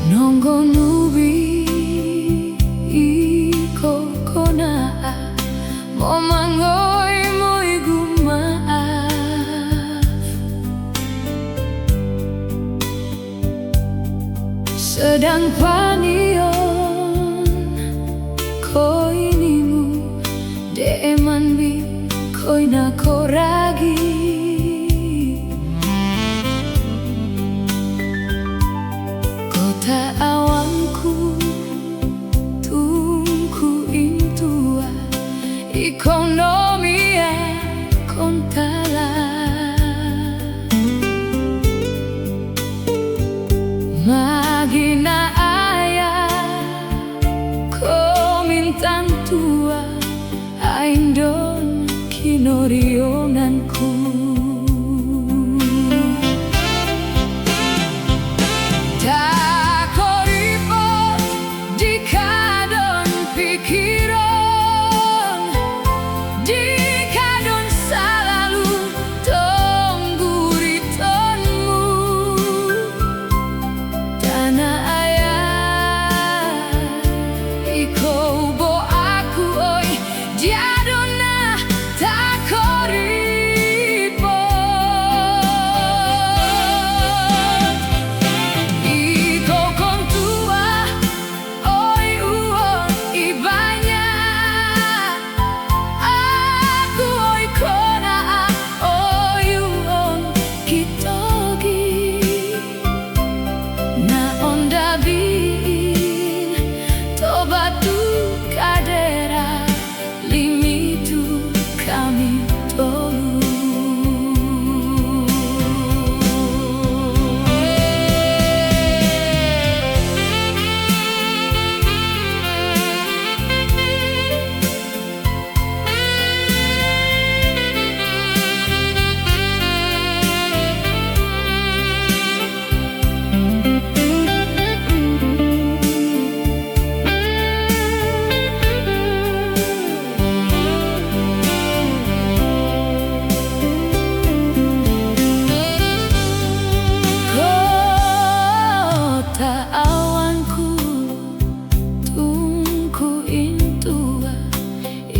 Nonggo nubi iko kona momangoy mo'y gumaaf. Sedang panion ko'y nimu deeman bi ko'y nakoragi. Awanku tungku intua ekonomia kontala magina aya komintan tua aindon kinorionanku.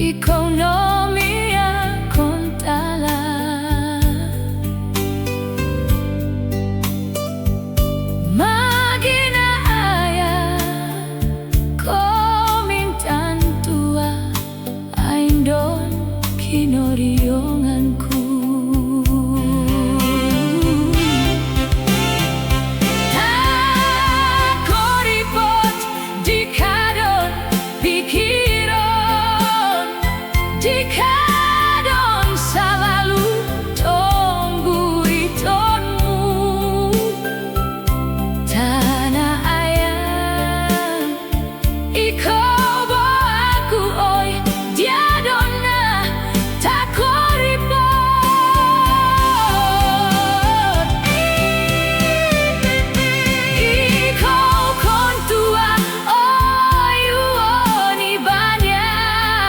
Ekonomia kontala magina aya komintan tua aindon kinorionganku. Dikadon selalu tunggu ritonmu tanah ayam iko boaku oi diadona tak koripot iko kontua oi uoni banyak.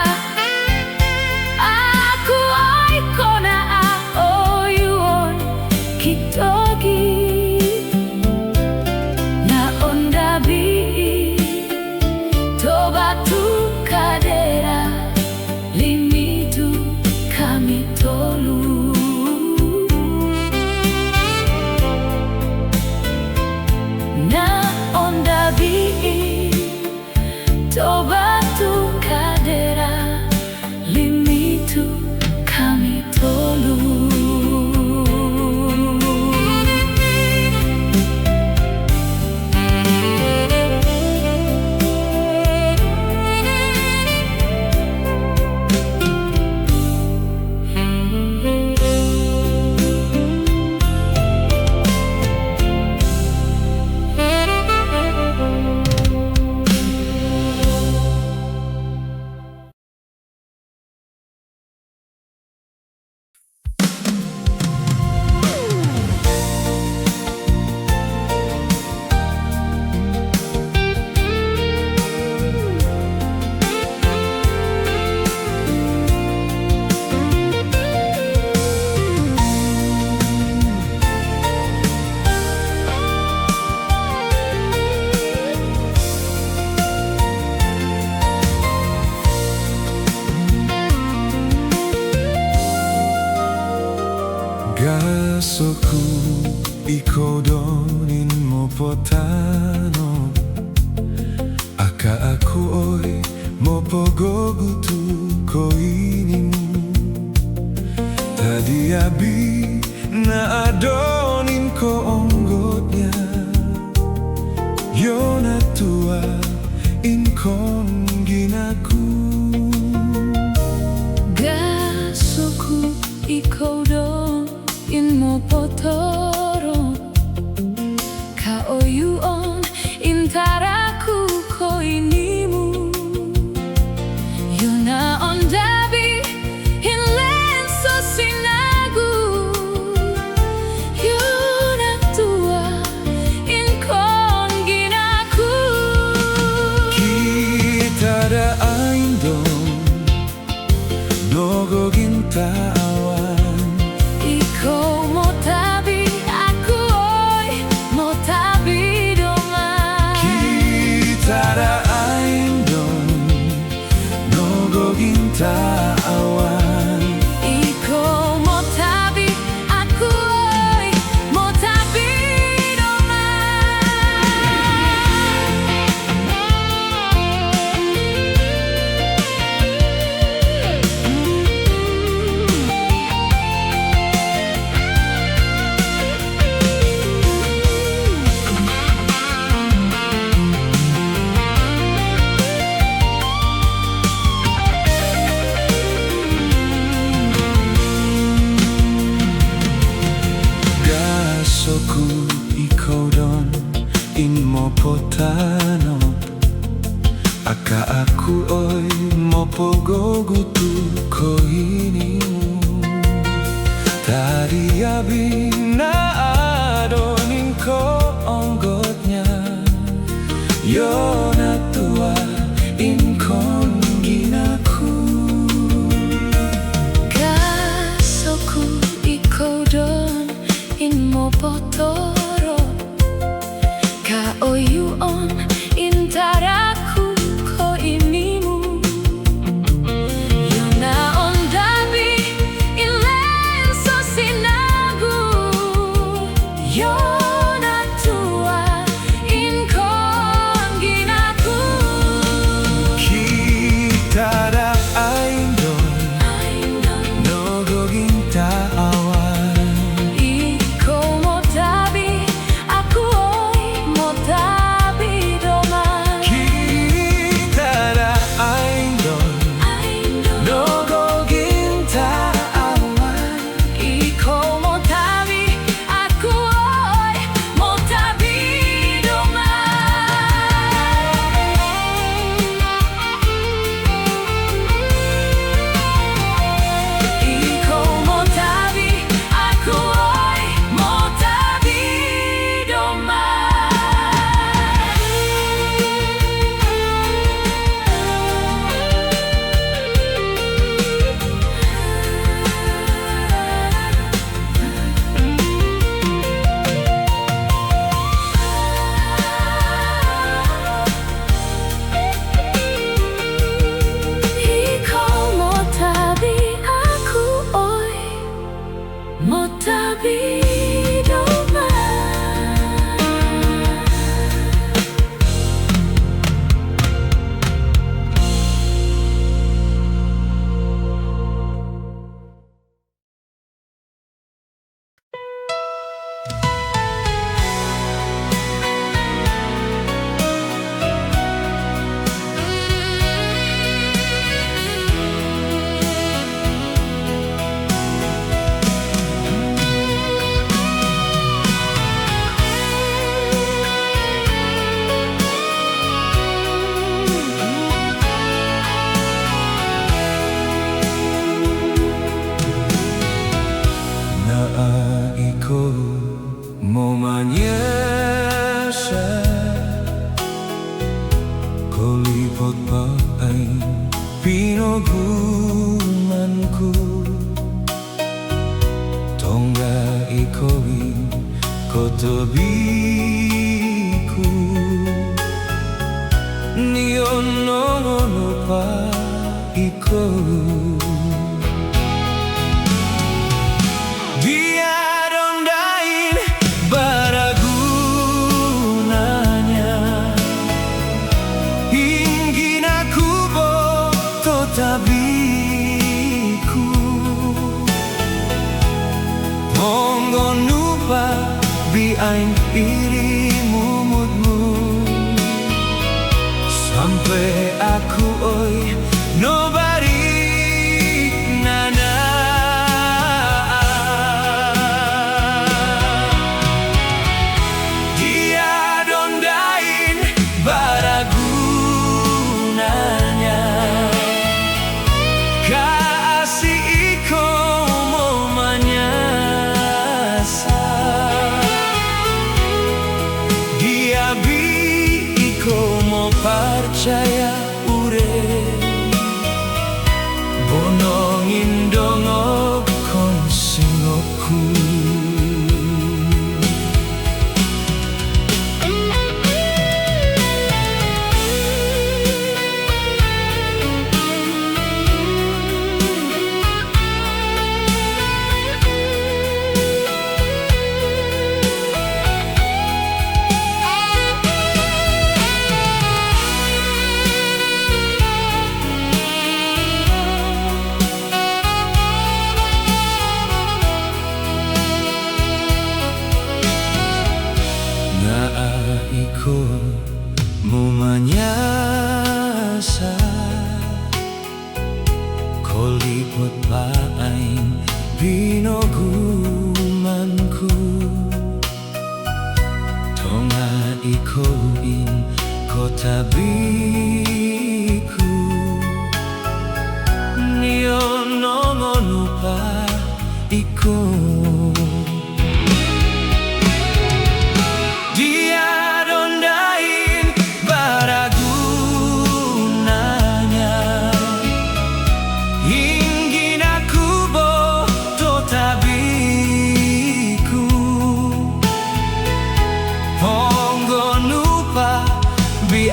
Tobatu kadera limitu kami tolu na onda bi tobatu kadera limitu kami tolu. ikodonin mo potano aka aku oi mopogogutu koinimu tadi abi na adonin ko onggotnya yona tua inkon ginaku gasoku ikodon in mo potoro ka oyuon intaraku ko inimu yona ondabi in lenso sinagu yona tua in konginaku kita da aindon nogo gintawan iko motabi aku oi motabi doman kita da aindon nogo gintawan iko motabi aku oi motabi gasoku ikodon in mo potano aka aku oi mopogogutu koinimu tadi abi na adonin ko onggotnya yona tua inkon ginaku gasoku ikodon in mo potoro ka oyuon intaraku ko inimu yona ondabi in lenso sinagu yona tua in konginaku kita da aindon nogo gintawan iko motabi aku oi motabi doman kita da aindon nogo gintawan iko motabi aku oi motabi doman iko motabi aku oi motabi iko motabi aku oi motabi doman iko momanyasa kolipot paing pinogumanku tongga ikowi kotobiku niono pa iko Dia dondain aing iri mumutmu sampai aku oi nobody nana. Dia dondain baragunanya kasih iko manyasa. Dia bi iko mau percaya ure bonongin dongo konsingoku. Iko mumanyasa kolipot paing binogumanku tonga iko in kotabiku nionongonupa iko.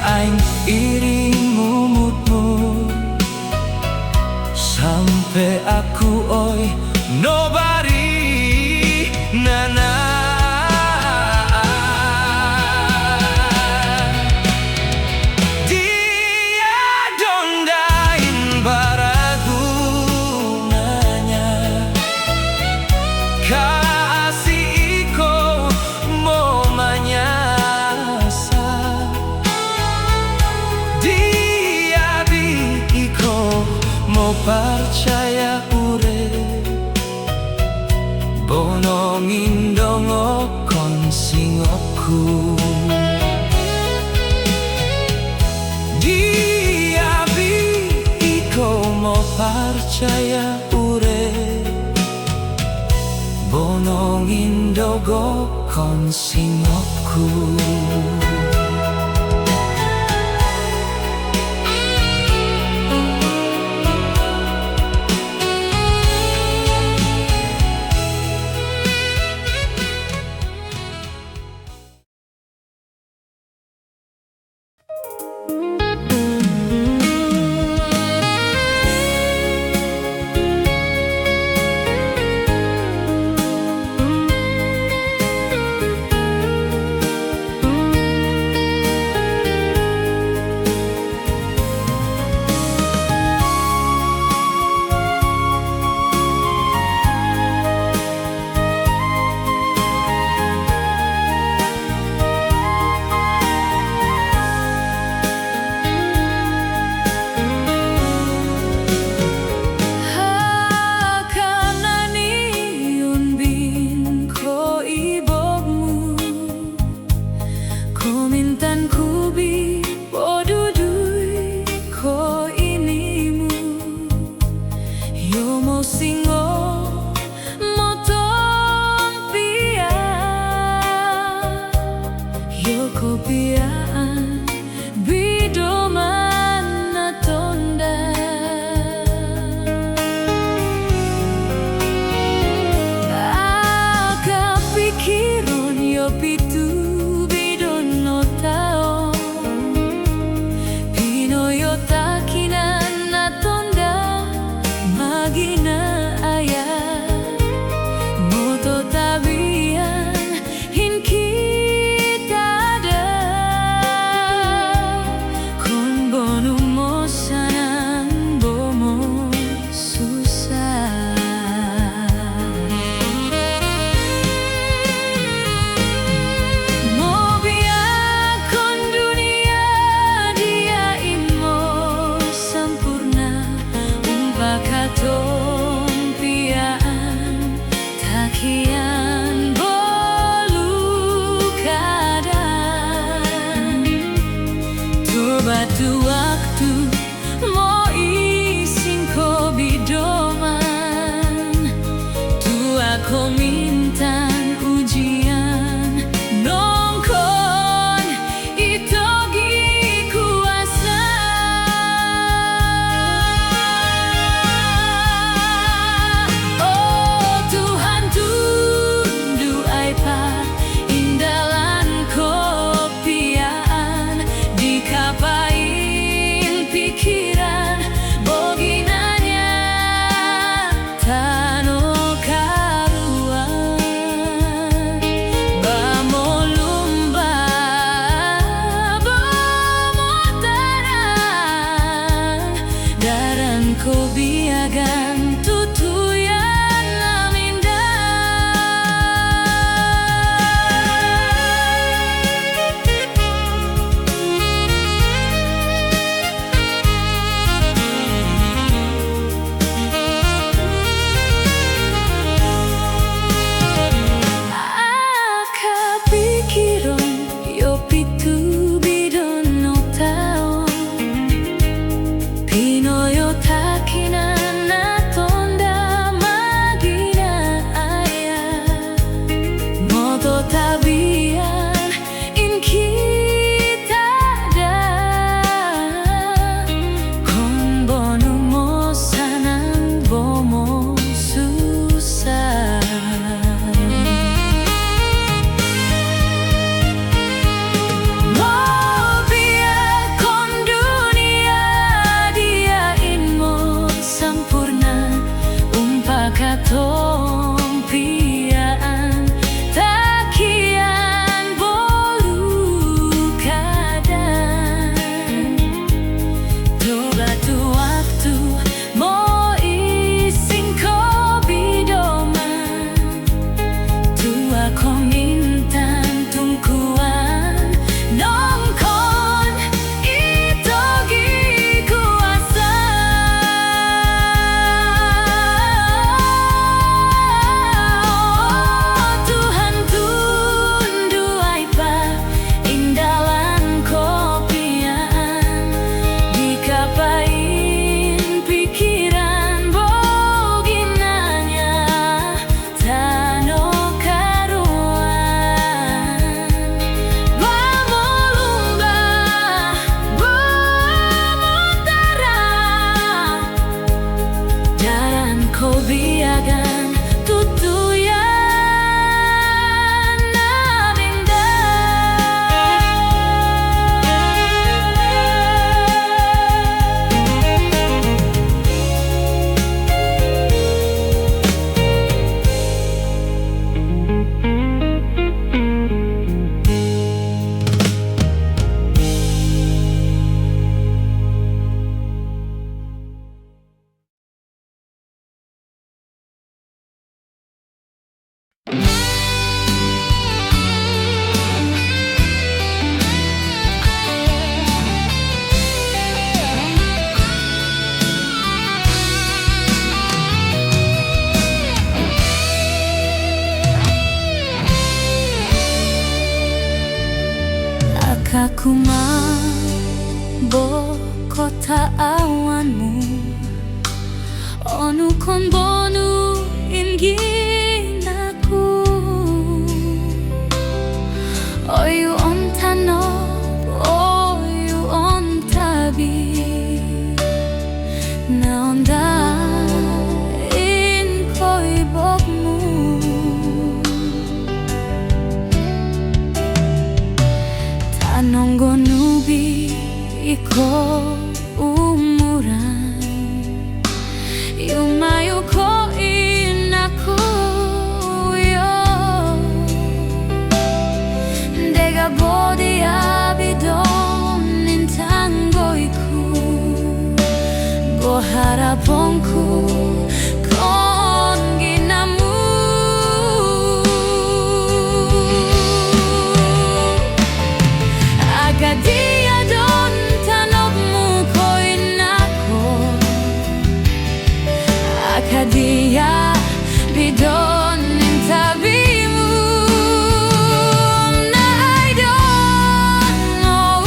Aing iri mumutmu sampai aku oi nobody nana. Dia dondain baragunanya kasih iko mau manyasa. Dia bi iko mau percaya ure bonongin dongo konsingoku. Dia bi iko mau percaya ure bonongin dogo konsingoku. waktu-waktu mo ising ko bidoman tua ko mintan ujian nongkon itogi kuasa oh Tuhan tundu ai pa indalan kopiaan dikapain pikiran boginanya tano karuan bamolumba bamotaran daran ko biagan tutuyan laminda akapikiron yo pitu bidon no taon pinoyo takinan na tonda magina aya modo tabian in kita da kon bonu mo sanang bomo susah kon dunia diain mo sampurna umpakatong piaan takian bolu kadan tu waktu mo ising ko bidoman tua ko mintan tungkuan nongkon itogi kuasa Tuhan tundu ai pa indalan kopian dikapain pikiran boginanya tano karuan bamolumba bamotaran daran ko biagan tutuyan laminda akakuma bo kota awanmu onu kon bonu inginaku oyu on tano oyu on tabi na onda in koi bokmu tanonggo nubi iko umuran yumayo ko inaku yo dega bodi abidon intangoiku bo haraponku kon ginamu dia don tanokmu koinako akadia bidon intabimu na I don't know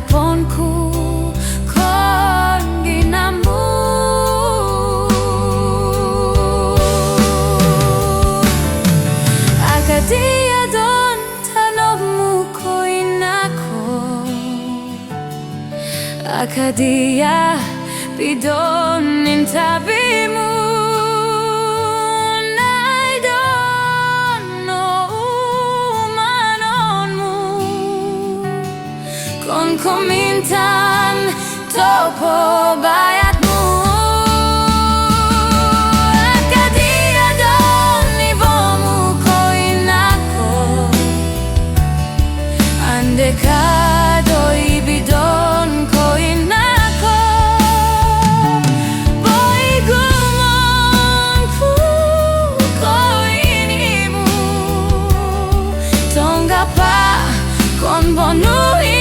ponku kon ginamu. Akadia don tanopmu koinako, akadia bidon intabimu. Kon komintan topo bayatmu. Akadia don ibomu koinako, andekado ibidon koinako. Boy gumonku koinimu, tonggapa kon bonui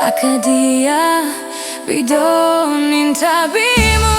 akadia bidon intabimu.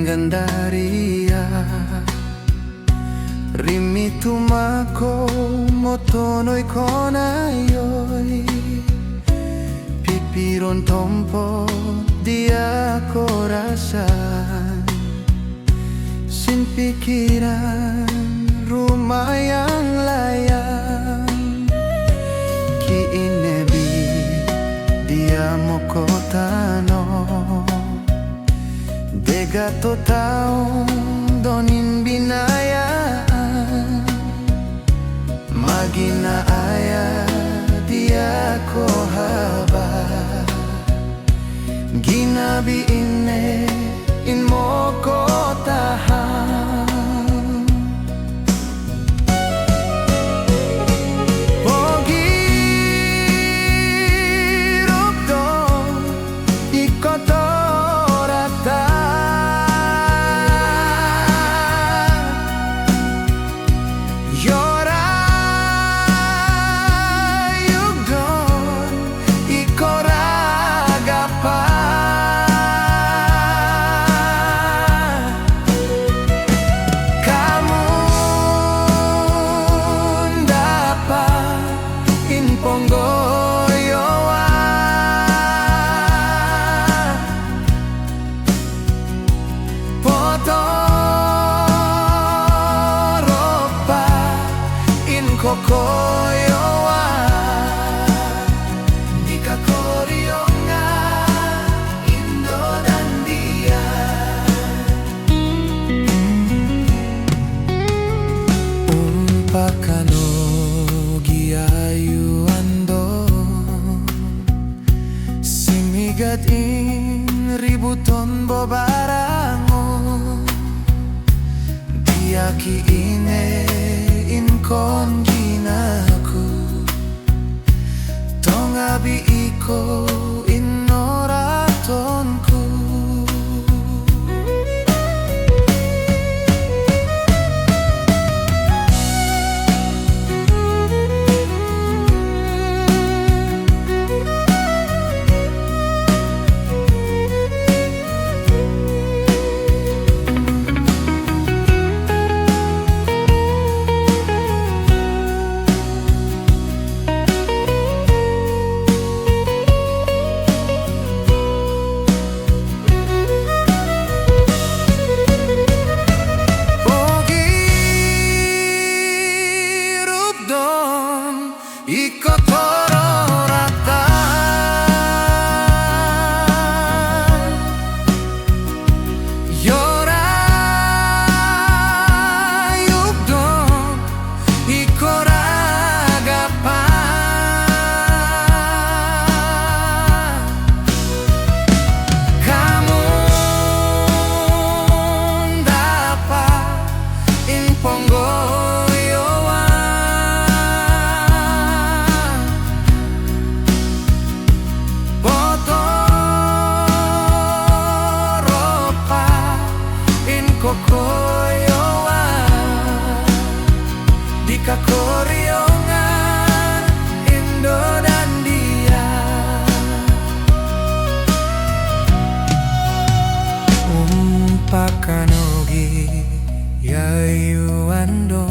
Gandaria Rimitumako motonoi konayoi Pipiron tompo dia korasan Sin pikiran rumah yang layak Ki inebi dia mokotano Degato taong donin binayaan Magina aya dia ko haba Ginabi ine in mo ko tahan Kokoyowa Ikakorionga Indo dan dia Umpakano giayu ando Simigat in ributon bobarango Diaki ine in kon Tongabi iko inoratonku ponggoyoan Potoropa in kokoyoan di kakoryongan Indo dan dia Pakanogi yayuandon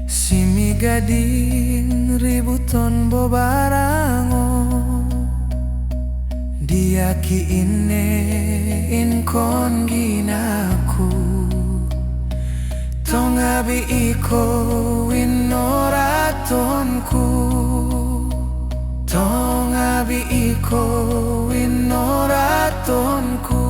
simigadin ributon bobarango diaki ine inkon ginaku tongabi iko winoratonku tongabi iko winoratonku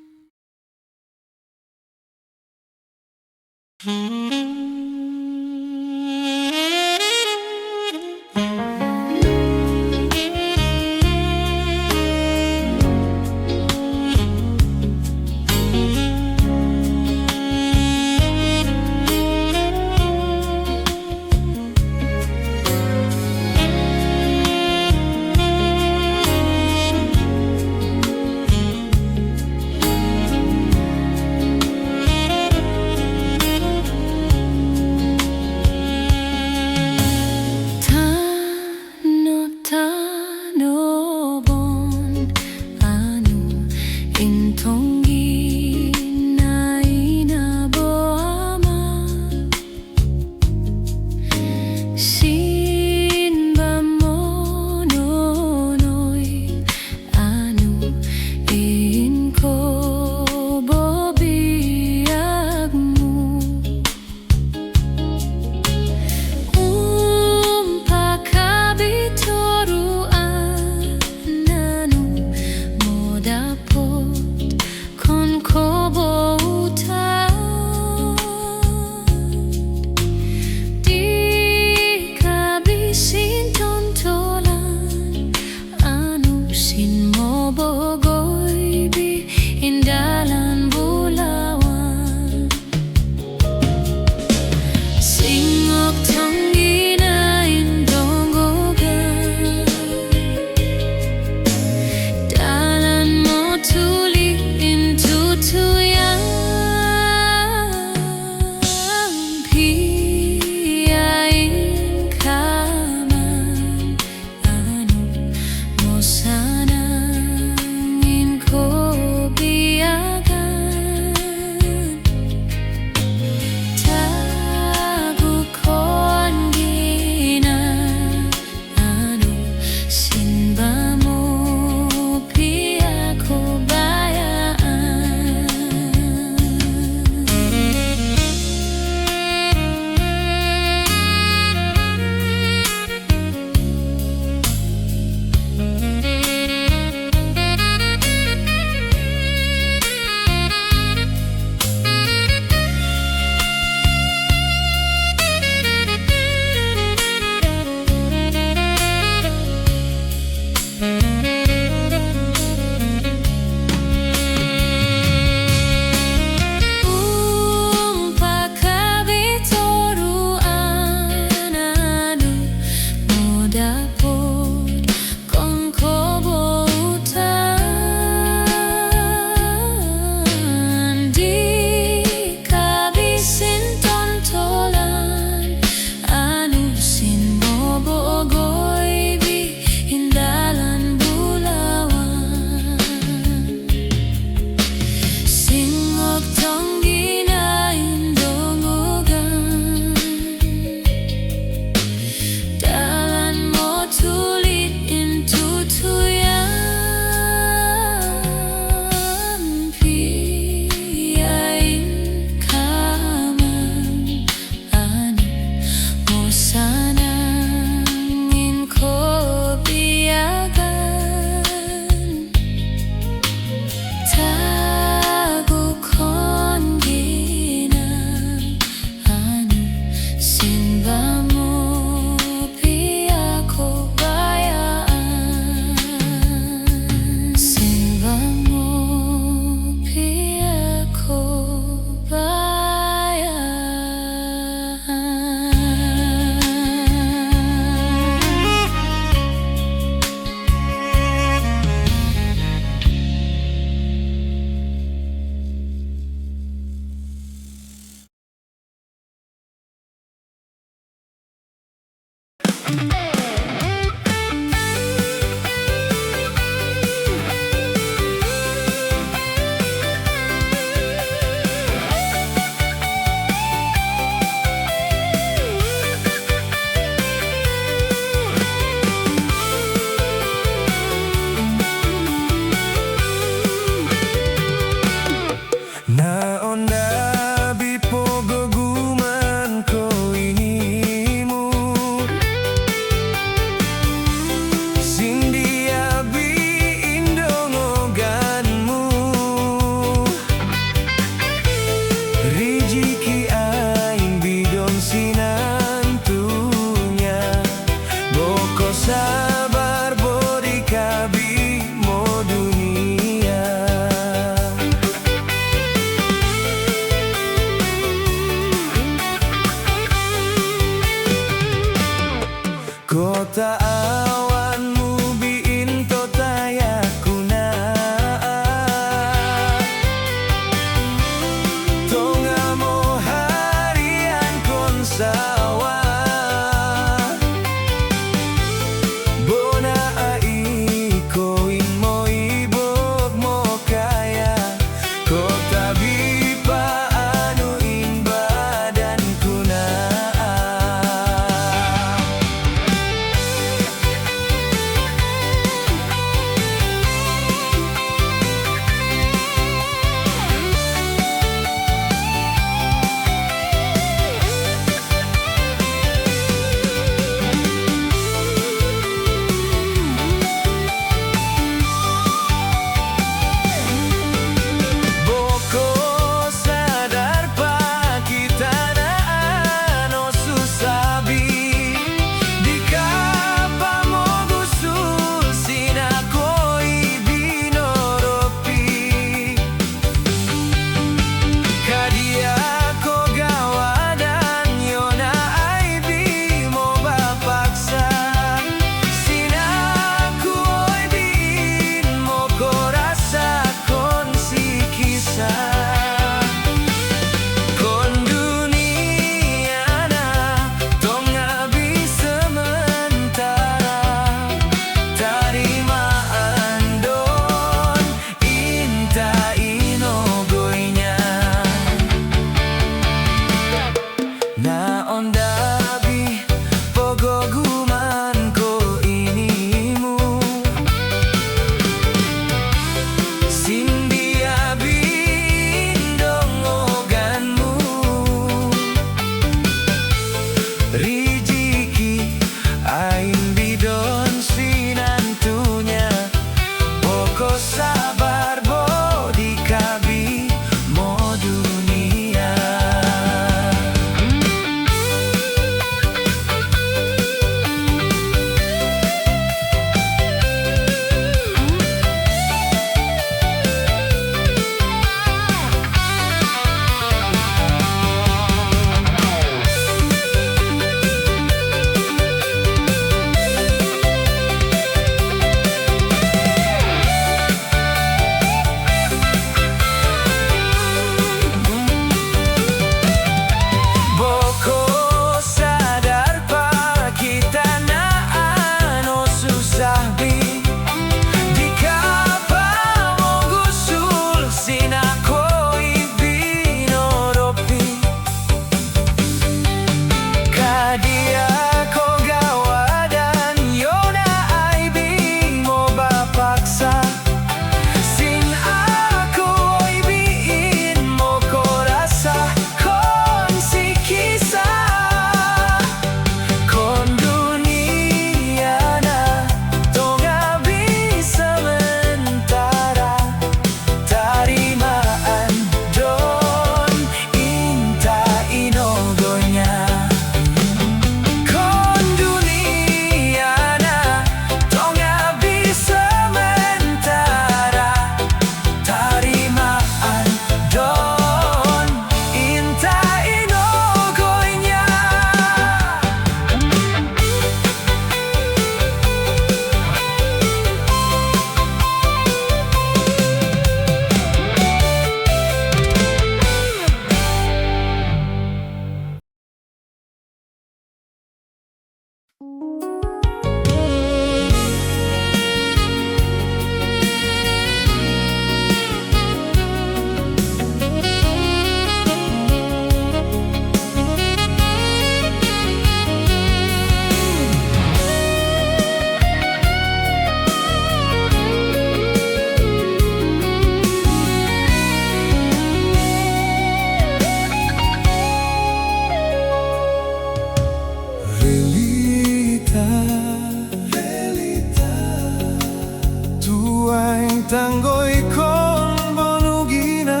Tanggo ikon bonugina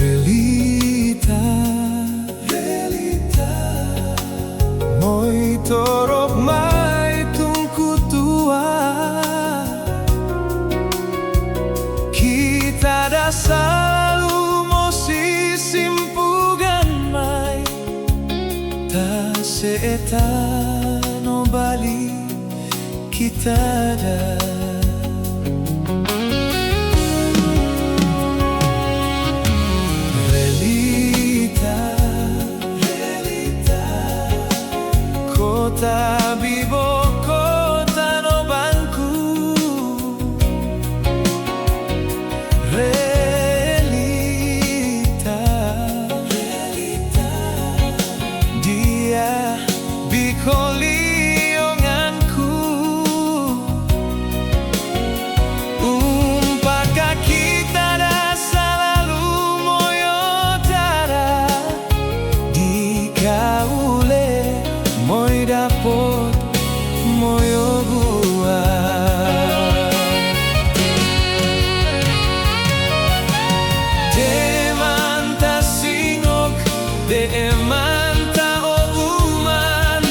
Relita Moi torok mai tungku tua Kita dah selalu mosi simpugan mai Ta seeta no bali kita dah Kota bibo kota no bangku Relita Dia bikolionganku Umpaka kita dah selalu moyo darah di kaule Moi dapot moyo gua De manta sinok de manta oguman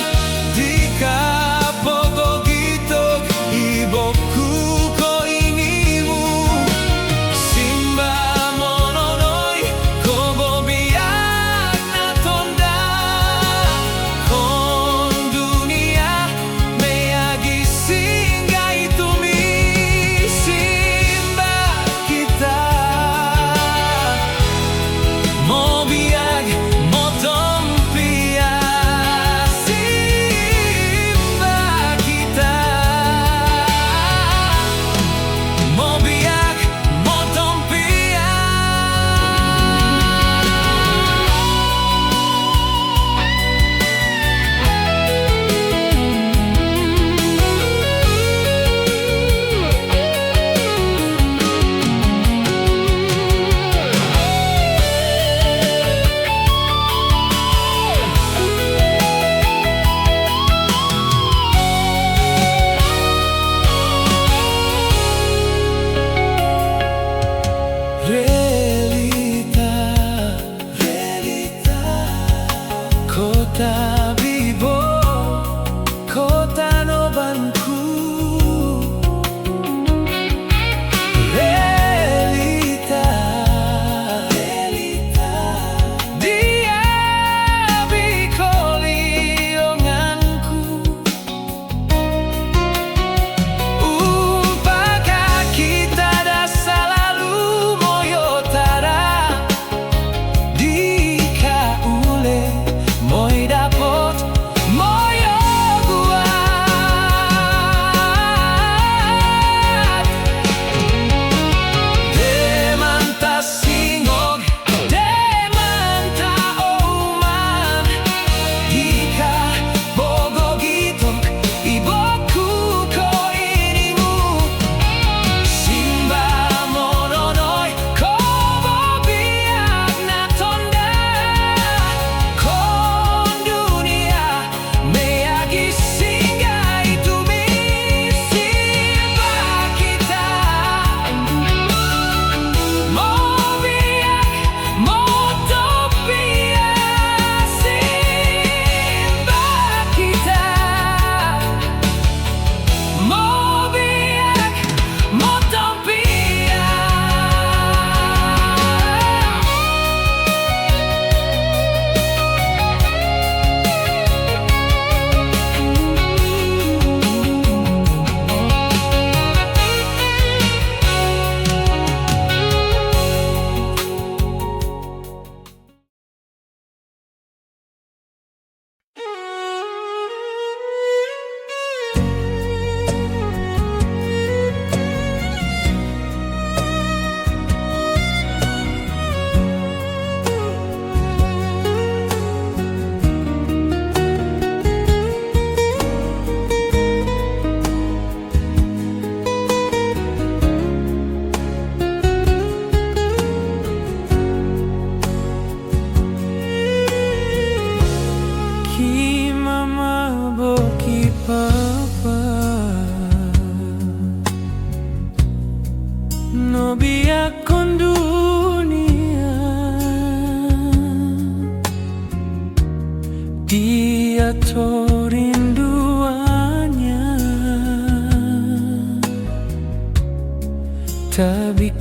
Di kapogo gitok iboku ko inimu Simba mononoi kobo biak na tonda Kon dunia meyagisi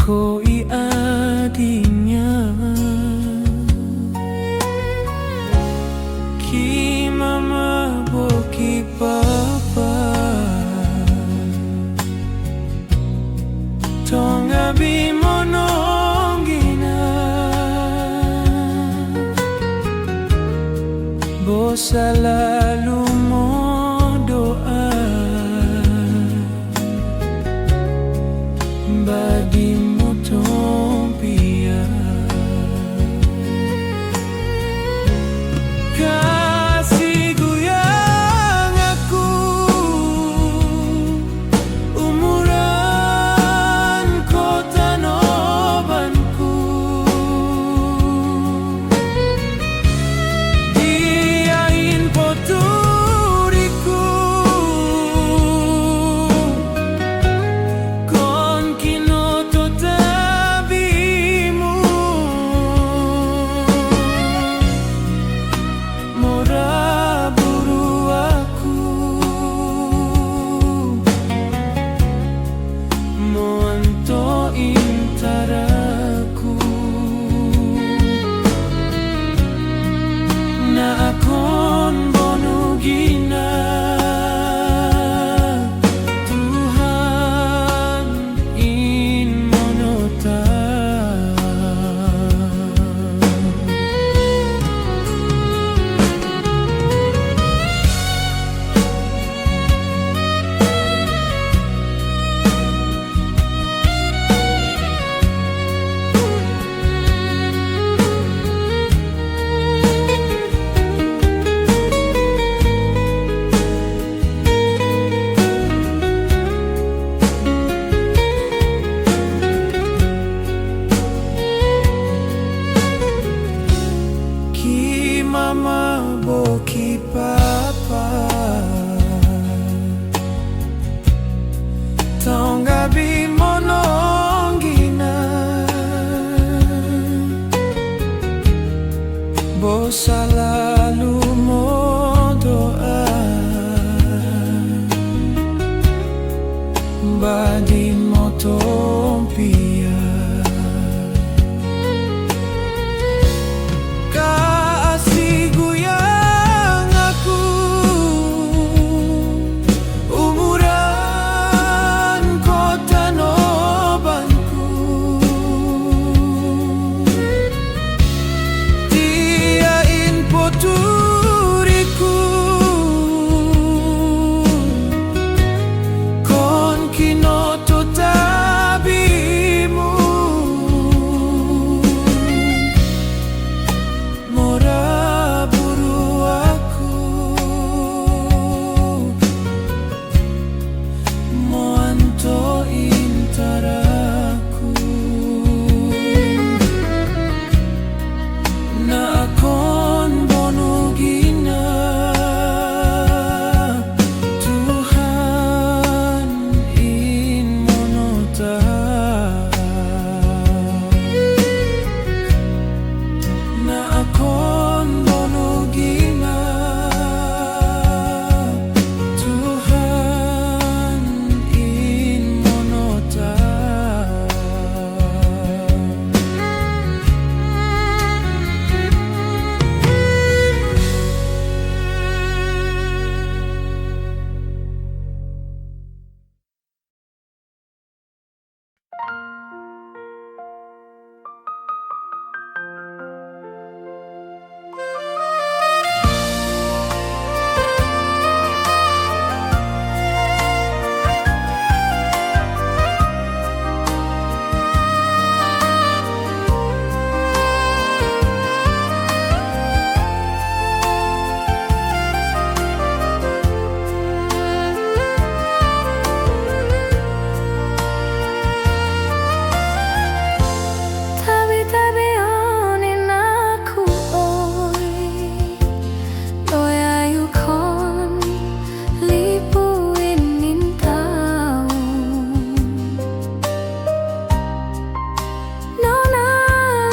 ko iadinya ki mama bo ki papa tonga bimonongina bo selalu mo doa bagi utopia. Kasihku yang aku umuran kota nobanku diain poturiku kon kino totabimu mora buru aku monto intaraku na akon bonugina Tuhan in monota ki mama bo ki papa tonga bimonongina bo selalu mo doa bagi motopia. Kasihku yang aku umuran kota nobanku diain poturiku kon kino totabimu mora buru aku moanto intaraku na akon bonugina Tuhan in monota na akon bonugina Tuhan in monota. Tabi-tabi onin aku oi doyayu kon lipuin nintau nona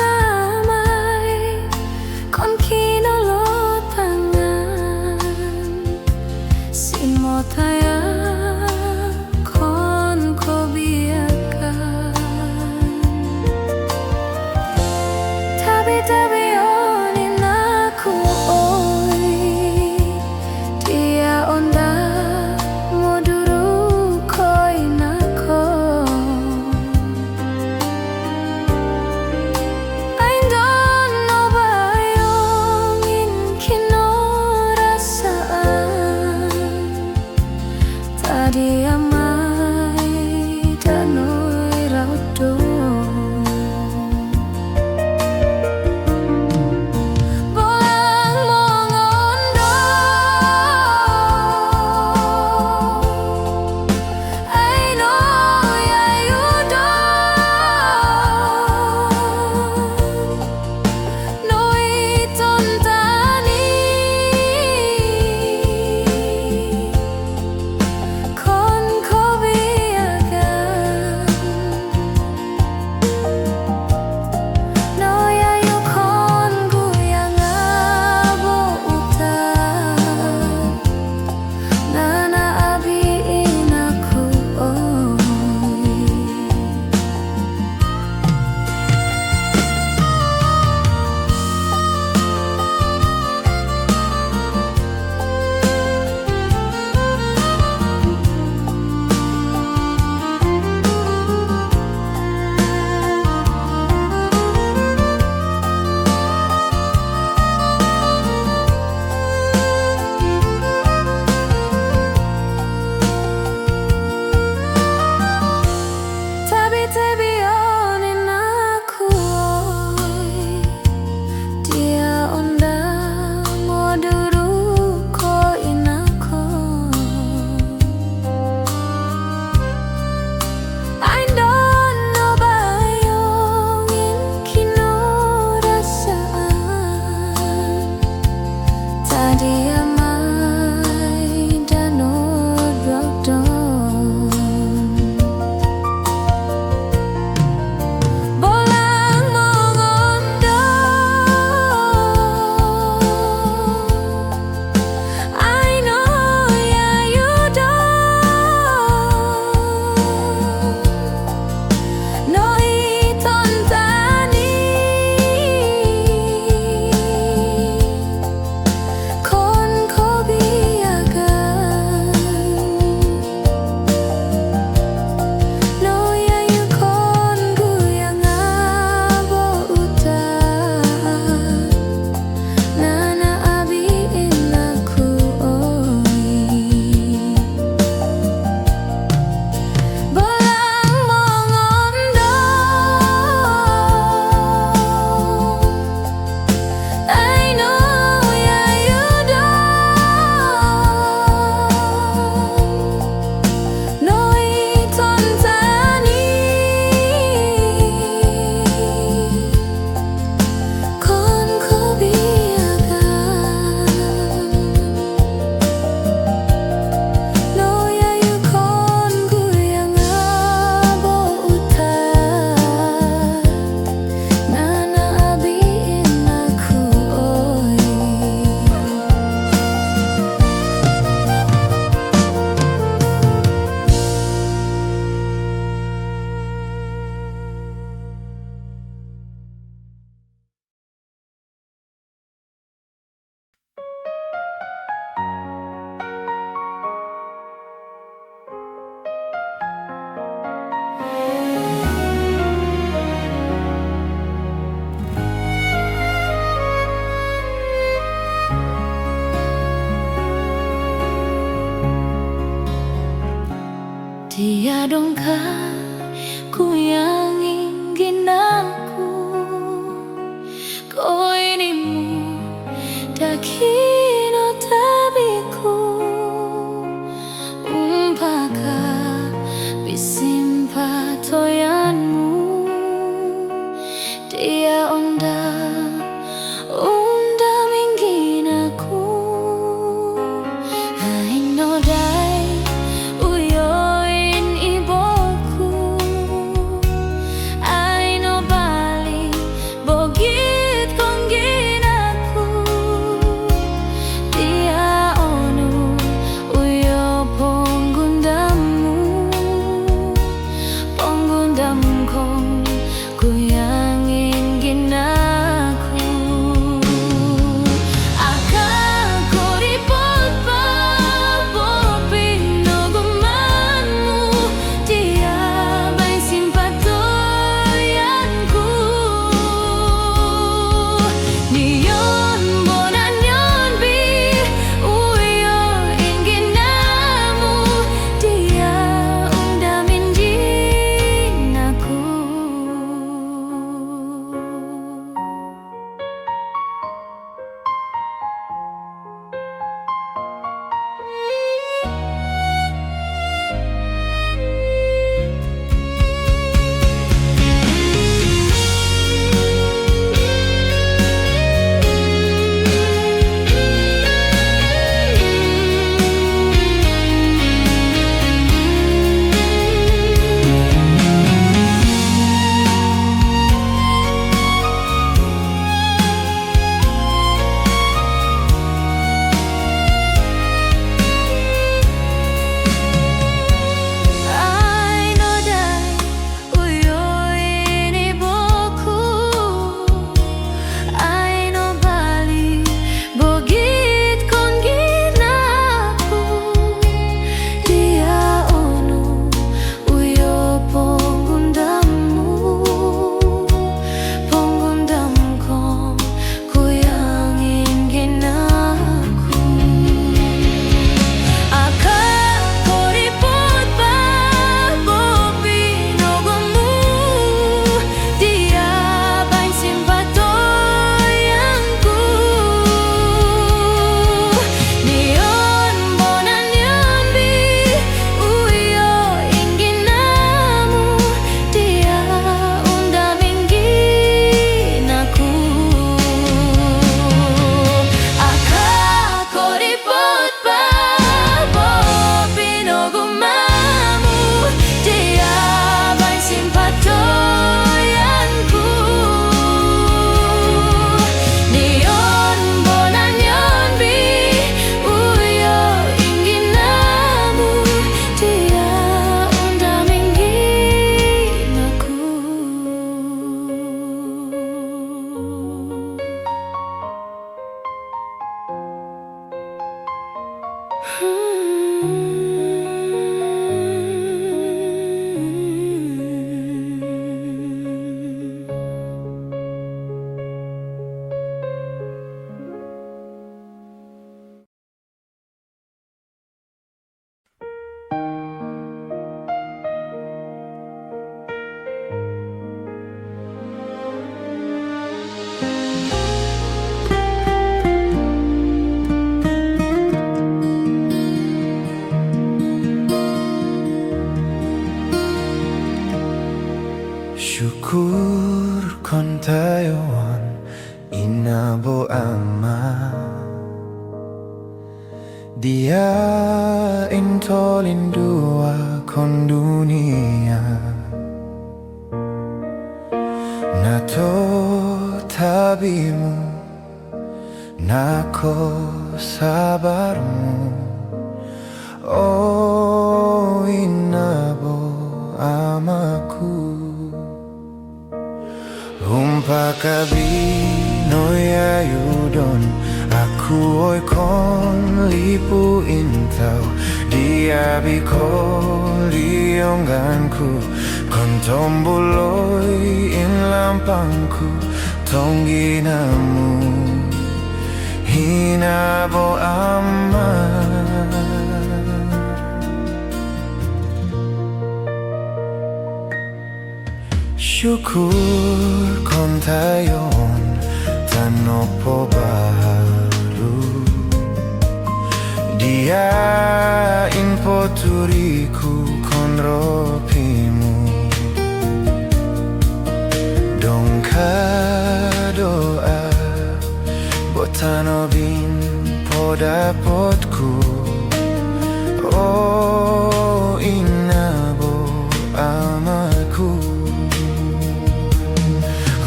lamai kon kino lo tangan sin motaya kon ko biarkan Dia dongkak ku yang ingin aku koinimu dakino tabiku umpaka bisimpa toyanmu dia unda mingin aku haino dai uyoin iboku aino bali bogit konggin aku dia onu uyo ponggundam kong ku yang ingin aku aku ribut babo pinogumanmu dia baik simpatoyanku niyon bonan yon bi uyo ingin namu dia undamin jin aku Syukur kon tayon inabo ama dia intolin dua kon dunia nato tabimu nako sabarmu oh inabo amaku umpaka bino ya yudon aku oi kon lipu intau dia biko liongganku kon tombuloi in lampangku tongginamu hinabo ama Syukur kontayon tanopo baru Dia impoturiku konropimu Dongka doa botano bin podapotku Oh inabo amaku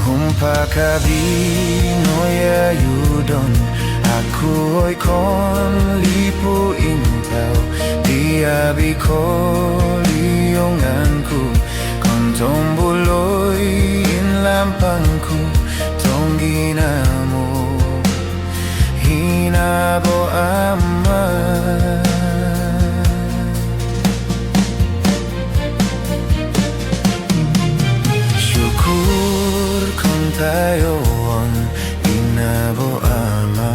Humpakabino ya yudon Aku oi kon lipu intau Dia biko lionganku Kon tombuloi in lampangku Tongginamo Hinabo ama Syukur kontayon inabo ama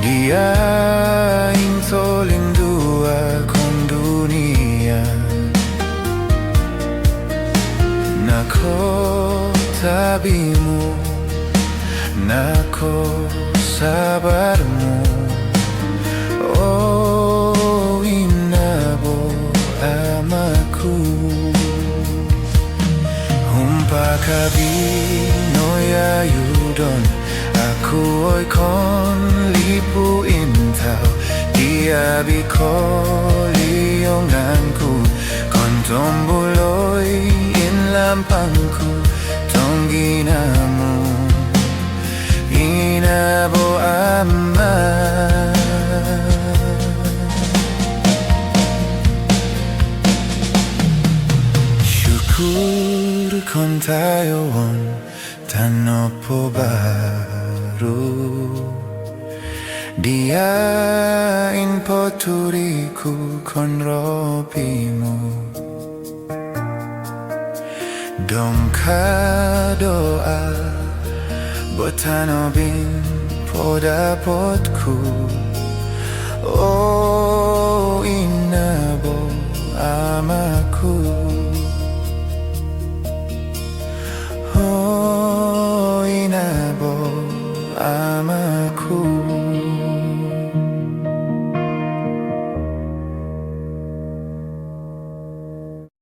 Dia intolindua kon dunia Nako tabimu Nako sabarmu Oh inabo amaku Humpakabino ya yudon Aku oi kon lipu intau Dia biko lionganku Kon tombuloi in lampangku Tongginamu Inabo ama Syukur kontayon tanopo baru Dia impoturiku konropimu Dongka doa botano bin podapotku